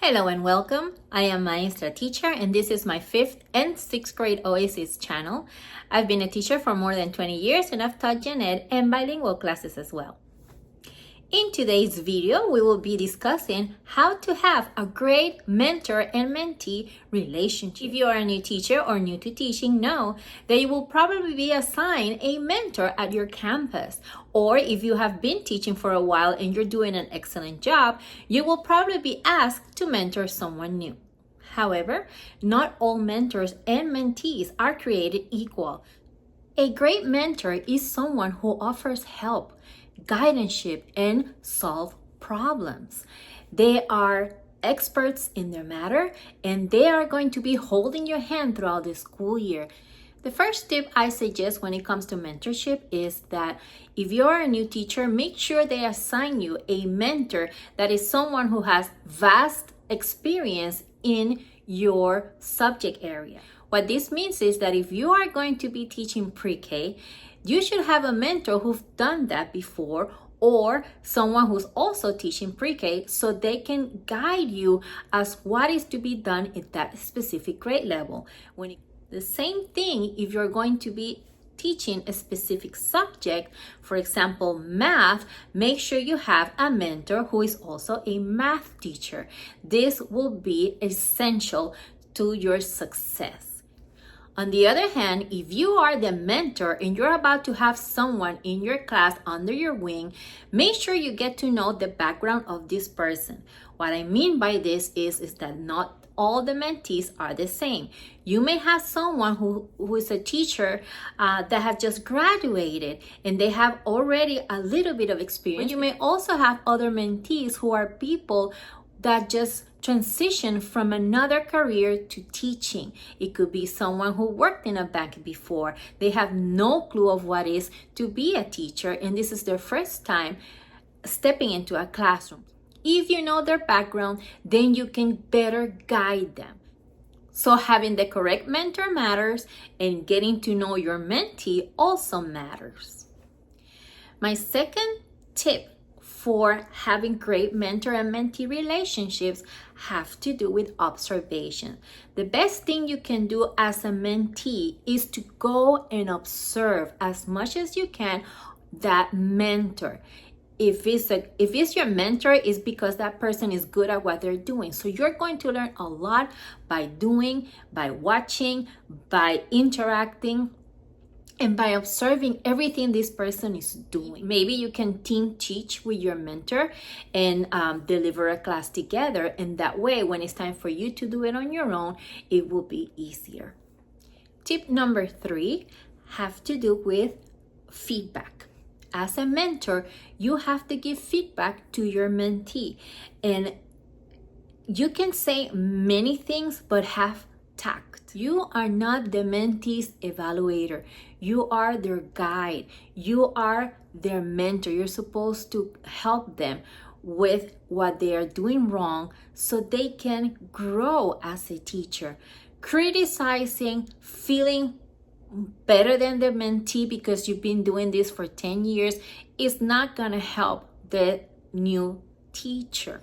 Hello and welcome. I am Maestra Teacher and this is my 5th and 6th grade Oasis channel. I've been a teacher for more than 20 years and I've taught gen ed and bilingual classes as well. In today's video, we will be discussing how to have a great mentor and mentee relationship. If you are a new teacher or new to teaching, know that you will probably be assigned a mentor at your campus. Or if you have been teaching for a while and you're doing an excellent job, you will probably be asked to mentor someone new. However, not all mentors and mentees are created equal. A great mentor is someone who offers help, guidance, and solve problems. They are experts in their matter and they are going to be holding your hand throughout the school year. The first tip I suggest when it comes to mentorship is that if you're a new teacher, make sure they assign you a mentor that is someone who has vast experience in your subject area. What this means is that if you are going to be teaching pre-K, you should have a mentor who's done that before or someone who's also teaching pre-K so they can guide you as what is to be done at that specific grade level. The same thing if you're going to be teaching a specific subject, for example, math, make sure you have a mentor who is also a math teacher. This will be essential to your success. On the other hand, if you are the mentor and you're about to have someone in your class under your wing, make sure you get to know the background of this person. What I mean by this is that not all the mentees are the same. You may have someone who is a teacher that have just graduated and they have already a little bit of experience. But you may also have other mentees who are people that just transition from another career to teaching. It could be someone who worked in a bank before. They have no clue of what it is to be a teacher and this is their first time stepping into a classroom. If you know their background, then you can better guide them. So having the correct mentor matters and getting to know your mentee also matters. My second tip for having great mentor and mentee relationships have to do with observation. The best thing you can do as a mentee is to go and observe as much as you can that mentor. If it's your mentor, it's because that person is good at what they're doing. So you're going to learn a lot by doing, by watching, by interacting, and by observing everything this person is doing. Maybe you can team teach with your mentor and deliver a class together. And that way, when it's time for you to do it on your own, it will be easier. Tip number 3 have to do with feedback. As a mentor, you have to give feedback to your mentee. And you can say many things, but have tact. You are not the mentee's evaluator. You are their guide. You are their mentor. You're supposed to help them with what they are doing wrong so they can grow as a teacher. Criticizing, feeling better than the mentee because you've been doing this for 10 years is not going to help the new teacher.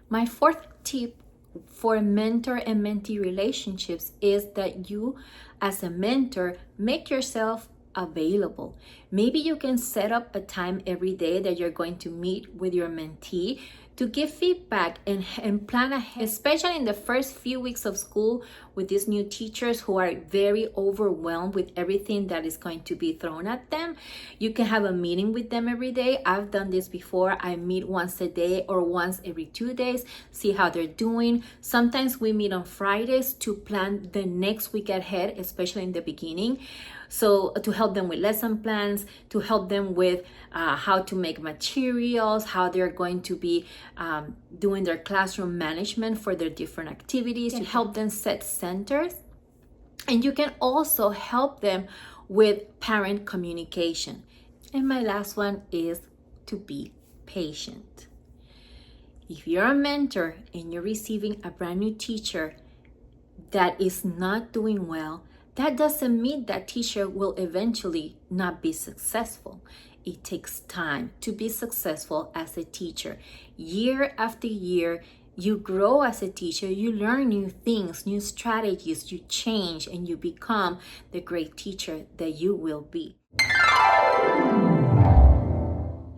My 4th tip for mentor and mentee relationships is that you as a mentor make yourself available. Maybe you can set up a time every day that you're going to meet with your mentee to give feedback and plan ahead, especially in the first few weeks of school with these new teachers who are very overwhelmed with everything that is going to be thrown at them. You can have a meeting with them every day. I've done this before. I meet once a day or once every 2 days, see how they're doing. Sometimes we meet on Fridays to plan the next week ahead, especially in the beginning. So to help them with lesson plans, to help them with how to make materials, how they're going to be doing their classroom management for their different activities, to help them set centers. And you can also help them with parent communication. And my last one is to be patient. If you're a mentor and you're receiving a brand new teacher that is not doing well, that doesn't mean that teacher will eventually not be successful. It takes time to be successful as a teacher. Year after year, You grow as a teacher, you learn new things, new strategies, you change, and you become the great teacher that you will be.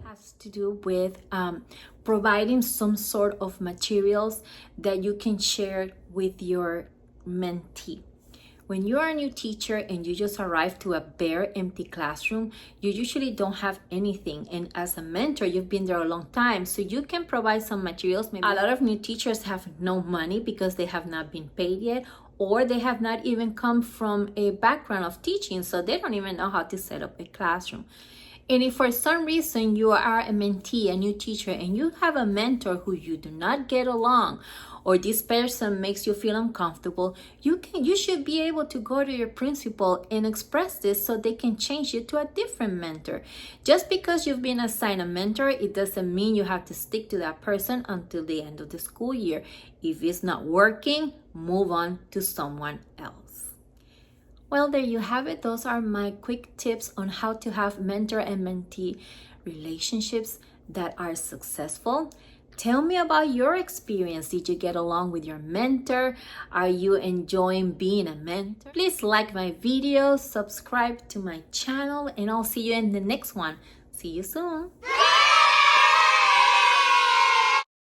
Has to do with providing some sort of materials that you can share with your mentee. When you are a new teacher and you just arrive to a bare empty classroom, you usually don't have anything. And as a mentor, you've been there a long time, so you can provide some materials. Maybe a lot of new teachers have no money because they have not been paid yet, or they have not even come from a background of teaching, so they don't even know how to set up a classroom. And if for some reason you are a mentee, a new teacher, and you have a mentor who you do not get along, or this person makes you feel uncomfortable, you should be able to go to your principal and express this so they can change you to a different mentor. Just because you've been assigned a mentor, it doesn't mean you have to stick to that person until the end of the school year. If it's not working, move on to someone else. Well, there you have it. Those are my quick tips on how to have mentor and mentee relationships that are successful. Tell me about your experience. Did you get along with your mentor? Are you enjoying being a mentor? Please like my video, subscribe to my channel, and I'll see you in the next one. See you soon.